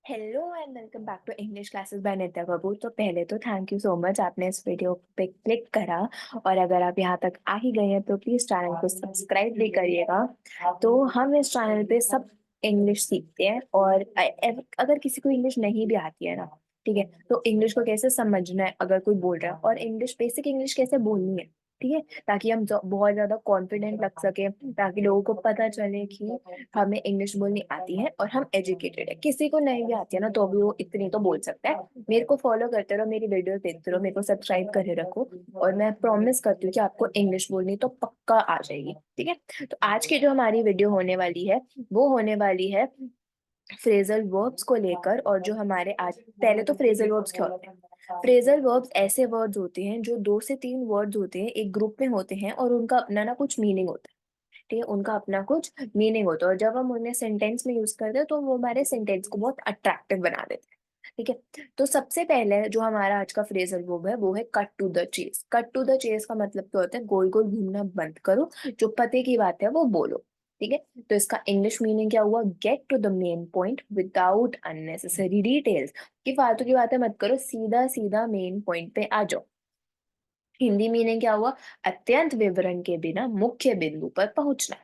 Hello and welcome back to English classes by Nitya Kapoor. तो पहले तो थैंक यू सो मच, आपने इस वीडियो पे क्लिक करा। और अगर आप यहाँ तक आ ही गए हैं तो प्लीज चैनल को सब्सक्राइब भी करिएगा। तो हम इस चैनल पे सब इंग्लिश सीखते हैं, और अगर किसी को इंग्लिश नहीं भी आती है ना, ठीक है, तो इंग्लिश को कैसे समझना है अगर कोई बोल रहा है, और इंग्लिश बेसिक इंग्लिश कैसे बोलनी है, ठीक है, ताकि हम बहुत ज्यादा कॉन्फिडेंट लग सके, ताकि लोगों को पता चले कि हमें इंग्लिश बोलनी आती है और हम एजुकेटेड है। किसी को नहीं भी आती है ना, तो भी वो इतनी तो बोल सकता है। मेरे को फॉलो करते रहो, मेरी वीडियो देखते रहो, मेरे को सब्सक्राइब करे रखो, और मैं प्रॉमिस करती हूँ कि आपको इंग्लिश बोलनी तो पक्का आ जाएगी, ठीक है। तो आज की जो हमारी वीडियो होने वाली है, वो होने वाली है फ्रेजल वर्ब्स को लेकर। और जो हमारे आज, पहले तो फ्रेजल वर्ब्स क्या होते हैं? फ्रेजल वर्ब्स ऐसे वर्ड्स होते हैं जो दो से तीन वर्ड्स होते हैं, एक ग्रुप में होते हैं, और उनका अपना ना कुछ मीनिंग होता है, ठीक है, उनका अपना कुछ मीनिंग होता है, और जब हम उन्हें सेंटेंस में यूज करते हैं तो वो हमारे सेंटेंस को बहुत अट्रैक्टिव बना देते हैं, ठीक है। तो सबसे पहले जो हमारा आज का फ्रेजल वर्ब है वो है cut to the chase. Cut to the chase का मतलब क्या होता है? गोल गोल घूमना बंद करो, जो पते की बात है वो बोलो, ठीक है। तो इसका इंग्लिश मीनिंग क्या हुआ? Get to the main point without unnecessary details. कि फालतू की बातें मत करो, सीधा सीधा मेन पॉइंट पे आ जाओ। हिंदी मीनिंग क्या हुआ? अत्यंत विवरण के बिना मुख्य बिंदु पर पहुंचना।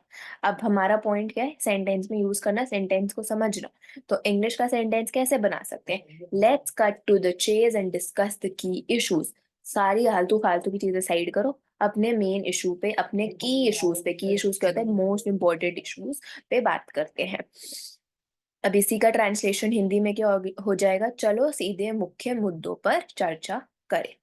अब हमारा पॉइंट क्या है? सेंटेंस में यूज करना, सेंटेंस को समझना। तो इंग्लिश का सेंटेंस कैसे बना सकते हैं? Let's cut to the chase and discuss the key issues. सारी आलतू फालतू की चीजें साइड करो, अपने मेन इशू पे, अपने की इश्यूज पे, की इश्यूज क्या होता है? मोस्ट इंपॉर्टेंट इश्यूज पे बात करते हैं। अब इसी का ट्रांसलेशन हिंदी में क्या हो जाएगा? चलो सीधे मुख्य मुद्दों पर चर्चा करें।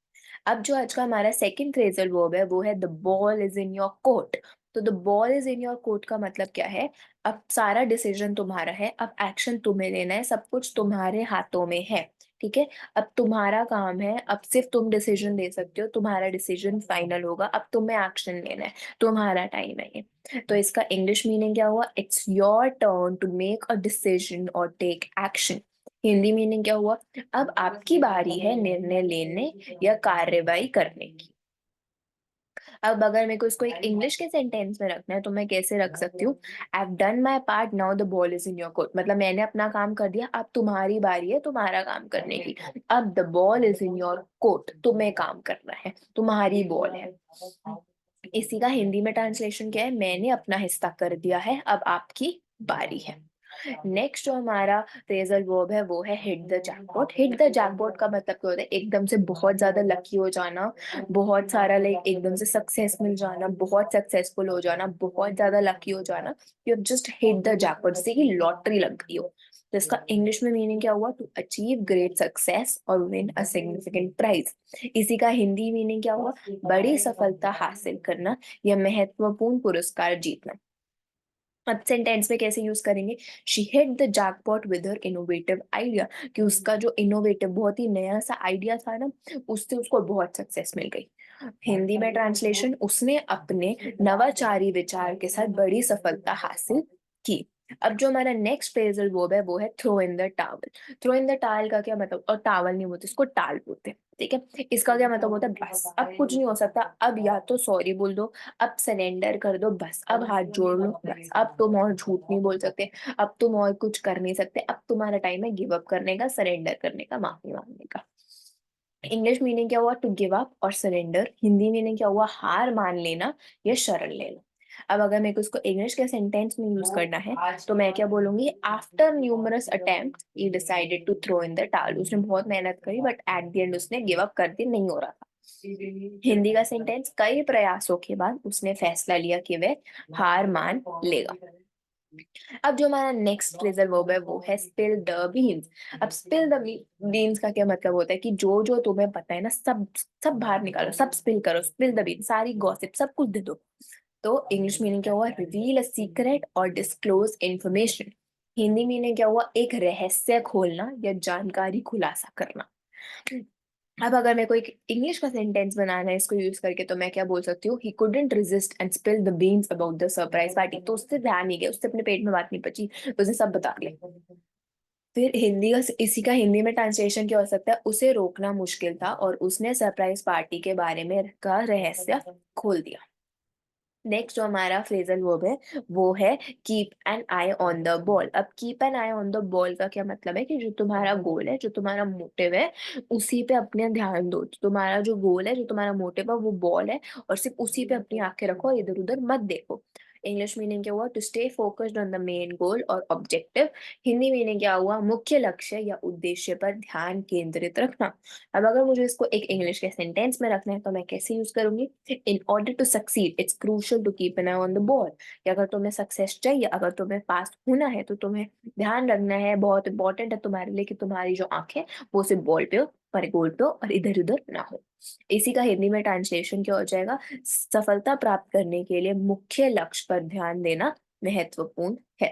अब जो आज का हमारा सेकंड फ्रेजल वर्ब है वो है the ball is in your court. तो the ball is in your court का मतलब क्या है? अब सारा डिसीजन तुम्हारा है, अब एक्शन तुम्हें लेना है, सब कुछ तुम्हारे हाथों में है, ठीक है। अब तुम्हारा काम है, अब सिर्फ तुम डिसीजन दे सकते हो, तुम्हारा डिसीजन फाइनल होगा, अब तुम्हें एक्शन लेना है, तुम्हारा टाइम है ये। तो इसका इंग्लिश मीनिंग क्या हुआ? It's your turn to make a decision और टेक एक्शन। हिंदी मीनिंग क्या हुआ? अब आपकी बारी है निर्णय लेने या कार्रवाई करने की। अब अगर मेरे को इसको एक इंग्लिश के सेंटेंस में रखना है तो मैं कैसे रख सकती हूँ? I have done my part, now the ball is in your court. मतलब मैंने अपना काम कर दिया, अब तुम्हारी बारी है तुम्हारा काम करने की। अब the ball is in your court, तुम्हें काम करना है, तुम्हारी बॉल है। इसी का हिंदी में ट्रांसलेशन क्या है? मैंने अपना हिस्सा कर दिया है, अब आपकी बारी है। नेक्स्ट जो हमारा फ्रेजल वर्ब है वो है hit the jackpot. Hit the jackpot का मतलब क्या होता है? एकदम से बहुत ज्यादा लकी हो जाना, बहुत सारा लाइक एकदम से सक्सेस मिल जाना, बहुत सक्सेसफुल हो जाना, बहुत ज्यादा लकी हो जाना। You have just hit the jackpot, जैसे कि लॉटरी लग गई हो। तो इसका इंग्लिश में मीनिंग क्या हुआ? टू अचीव ग्रेट सक्सेस और विन अ सिग्निफिकेंट प्राइज। इसी का हिंदी मीनिंग क्या हुआ? बड़ी सफलता हासिल करना या महत्वपूर्ण पुरस्कार जीतना। अब सेंटेंस में कैसे यूज करेंगे? She hit the jackpot with her innovative idea. कि उसका जो इनोवेटिव बहुत ही नया सा आइडिया था ना, उससे उसको बहुत सक्सेस मिल गई। हिंदी में ट्रांसलेशन, उसने अपने नवाचारी विचार के साथ बड़ी सफलता हासिल की। अब जो हमारा नेक्स्ट फ्रेजल वर्ब है वो है throw in the towel. Throw in the towel का क्या मतलब? और टावल नहीं बोलते इसको, टाल बोलते हैं, ठीक है। इसका क्या मतलब होता है? बस अब कुछ नहीं हो सकता, अब या तो सॉरी बोल दो, अब सरेंडर कर दो, बस अब हाथ जोड़ लो, बस अब तुम और झूठ नहीं बोल सकते, अब तुम और कुछ कर नहीं सकते, अब तुम्हारा टाइम है गिव अप करने का, सरेंडर करने का, माफी मांगने का। इंग्लिश मीनिंग क्या हुआ? टू गिव अप और सरेंडर। हिंदी मीनिंग क्या हुआ? हार मान लेना या शरण लेना। अब अगर मेरे को इसको इंग्लिश के सेंटेंस में यूज करना है तो मैं क्या बोलूंगी? After numerous attempt he decided to throw in the towel. उसने बहुत मेहनत करी बट एट द एंड उसने गिव अप कर दिया, नहीं हो रहा था। हिंदी का सेंटेंस, कई प्रयासों के बाद उसने फैसला लिया कि वह हार मान लेगा। अब जो हमारा नेक्स्ट फ्रेजल वर्ब है वो है स्पिल द बीन्स। अब स्पिल द बीन्स का क्या मतलब होता है? कि जो जो तुम्हें पता है ना, सब सब बाहर निकालो, सब स्पिल करो, स्पिल द बीन्स, सारी गॉसिप सब कुछ दे दो। तो इंग्लिश मीनिंग क्या हुआ? रिवील अ सीक्रेट और डिस्क्लोज इंफॉर्मेशन। हिंदी मीनिंग क्या हुआ? एक रहस्य खोलना या जानकारी खुलासा करना। अब अगर मेरे को एक इंग्लिश का सेंटेंस बनाना है इसको यूज करके, तो मैं क्या बोल सकती हूँ? He couldn't resist and spill the beans about the surprise party. तो उससे ध्यान नहीं गया, उससे अपने पेट में बात नहीं पची, तो उसने सब बता दिया। फिर हिंदी का, इसी का हिंदी में ट्रांसलेशन क्या हो सकता है? उसे रोकना मुश्किल था और उसने सरप्राइज पार्टी के बारे में का रहस्य खोल दिया। नेक्स्ट जो हमारा फ्रेजल वर्ब है वो है keep an eye on the ball. अब keep an eye on the ball का क्या मतलब है कि जो तुम्हारा गोल है, जो तुम्हारा मोटिव है, उसी पे अपने ध्यान दो। तुम्हारा जो गोल है, जो तुम्हारा मोटिव है, वो बॉल है, और सिर्फ उसी पे अपनी आंखें रखो, इधर उधर मत देखो। इंग्लिश मीनिंग क्या हुआ? To stay focused on the main goal और ऑब्जेक्टिव। हिंदी मीनिंग क्या हुआ? मुख्य लक्ष्य या उद्देश्य पर ध्यान केंद्रित रखना। अब अगर मुझे इसको एक इंग्लिश के सेंटेंस में रखना है तो मैं कैसे यूज करूंगी? In order to succeed it's crucial to keep an eye on the ball. कि अगर तुम्हें सक्सेस चाहिए, अगर तुम्हें पास होना है, तो तुम्हें ध्यान रखना है, बहुत इंपॉर्टेंट है तुम्हारे लिए कि तुम्हारी जो आंखें वो सिर्फ बॉल पे हो, पर गोल पे हो, और इधर उधर ना हो। इसी का हिंदी में ट्रांसलेशन क्या हो जाएगा? सफलता प्राप्त करने के लिए मुख्य लक्ष्य पर ध्यान देना महत्वपूर्ण है।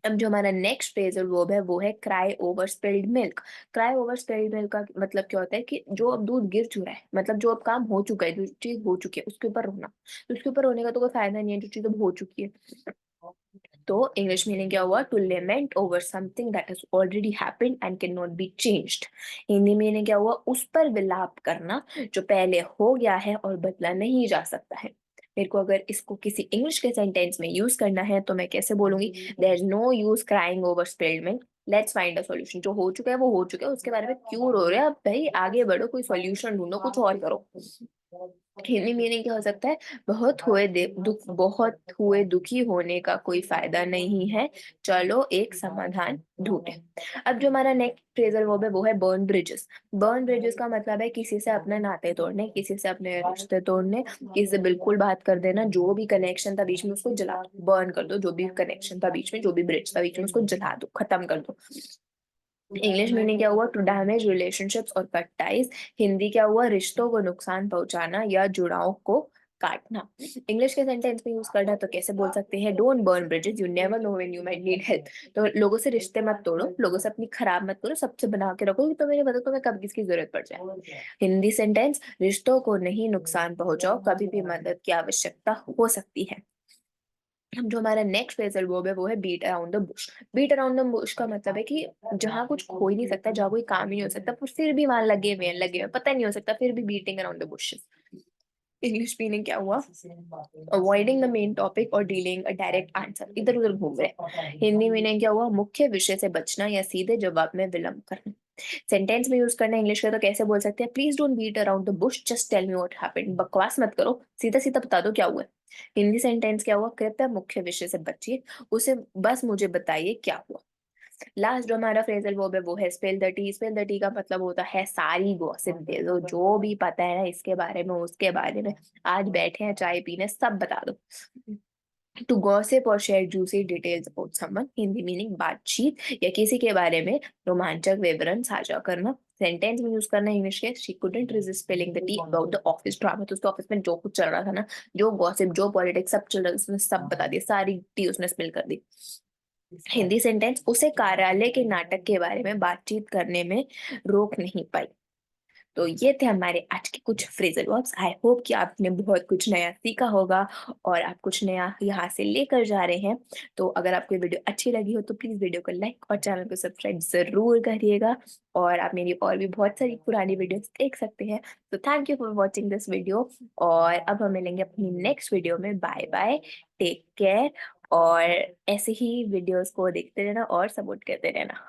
अब जो हमारा नेक्स्ट फ्रेजल वर्ब है वो है cry over spilled milk. Cry over spilled milk का मतलब क्या होता है कि जो अब दूध गिर चुका है, मतलब जो अब काम हो चुका है, जो चीज हो चुकी है, उसके ऊपर रोना। तो उसके ऊपर रोने का तो कोई फायदा नहीं है, जो चीज अब हो चुकी है। तो इंग्लिश मीनिंग क्या हुआ? To lament over something that has already happened and can not be changed. Hindi meaning क्या हुआ? उस पर विलाप करना जो पहले हो गया है और बदला नहीं जा सकता है। मेरे को अगर इसको किसी इंग्लिश के सेंटेंस में यूज करना है तो मैं कैसे बोलूंगी? There is no use crying over spilled milk, let's find a solution. जो हो चुका है वो हो चुका है, उसके बारे में क्यों रो रहे हो? अब भाई आगे बढ़ो, कोई सॉल्यूशन ढूंढो, कुछ और करो। हिंदी मीनिंग क्या हो सकता है? बहुत हुए दुखी होने का कोई फायदा नहीं है, चलो एक समाधान ढूंढे। अब जो हमारा नेक्स्ट फ्रेजल वर्ब है वो है बर्न ब्रिजेस। बर्न ब्रिजेस का मतलब है किसी से अपने नाते तोड़ने, किसी से अपने रिश्ते तोड़ने, किसी से बिल्कुल बात कर देना, जो भी कनेक्शन था बीच में उसको जला दो, बर्न कर दो। जो भी कनेक्शन था बीच में, जो भी ब्रिज था बीच में, उसको जला दो, खत्म कर दो। इंग्लिश मीनिंग क्या हुआ? टू डैमेज रिलेशनशिप्स और कट टाइज। हिंदी क्या हुआ? रिश्तों को नुकसान पहुंचाना या जुड़ाव को काटना। इंग्लिश के सेंटेंस में यूज करना तो कैसे बोल सकते हैं? Don't burn bridges, you never know when you might need help. तो लोगों से रिश्ते मत तोड़ो, लोगों से अपनी खराब मत करो, सबसे बना के रखो कि तुम्हें नहीं पता तुम्हें कब किसकी जरूरत पड़ जाए। हिंदी सेंटेंस, रिश्तों को नहीं नुकसान पहुंचाओ, कभी भी मदद की आवश्यकता हो सकती है। अब जो हमारा नेक्स्ट फ्रेजल वर्ब है वो है beat around the bush. Beat around the bush का मतलब है कि जहाँ कुछ हो ही नहीं सकता, जहाँ कोई काम ही नहीं हो सकता, पर फिर भी वहां लगे हुए पता नहीं हो सकता, फिर भी beating around the Bush. English meaning क्या हुआ? अवॉइडिंग द मेन टॉपिक और डीलिंग अ डायरेक्ट आंसर, इधर उधर घूम रहे। हिंदी मीनिंग क्या हुआ? मुख्य विषय से बचना या सीधे जवाब में विलंब करना। सेंटेंस में यूज करना इंग्लिश का तो कैसे बोल सकते हैं? Please don't beat around the bush, just tell me what happened. बकवास मत करो, सीधा सीधा बता दो क्या हुआ है। हिंदी सेंटेंस क्या हुआ? कृपया मुख्य विषय से बचिए, उसे बस मुझे बताइए क्या हुआ। लास्ट जो हमारा फ्रेजल वर्ब है वो है spill the T. Spill the T का मतलब होता है सारी गॉसिप दे दो, जो भी पता है ना इसके बारे में, उसके बारे में, आज बैठे हैं चाय पीने, सब बता दो। टू गॉसिप और share juicy details about someone. Hindi meaning बातचीत या किसी के बारे में रोमांचक विवरण साझा करना। सेंटेंस में यूज करना इंग्लिश के, she couldn't resist spilling the T about the office drama. तो उसके ऑफिस में जो कुछ चल रहा था ना, जो गॉसिप, जो पॉलिटिक्स सब चल रहा था, उसने सब बता दिया, सारी टी उसने स्पिल कर दी। हिंदी सेंटेंस, उसे कार्यालय के नाटक के बारे में बातचीत करने में रोक नहीं पाई। तो ये थे हमारे आज के कुछ फ्रेजल वर्ब्स। आई होप कि आपने बहुत कुछ नया सीखा होगा और आप कुछ नया यहाँ से लेकर जा रहे हैं। तो अगर आपको ये वीडियो अच्छी लगी हो तो प्लीज वीडियो को लाइक और चैनल को सब्सक्राइब जरूर करिएगा। और आप मेरी और भी बहुत सारी पुरानी वीडियोस देख सकते हैं। तो thank you for watching this video, और अब हम मिलेंगे अपनी नेक्स्ट वीडियो में। बाय बाय, टेक केयर, और ऐसे ही वीडियोस को देखते रहना और सपोर्ट करते रहना।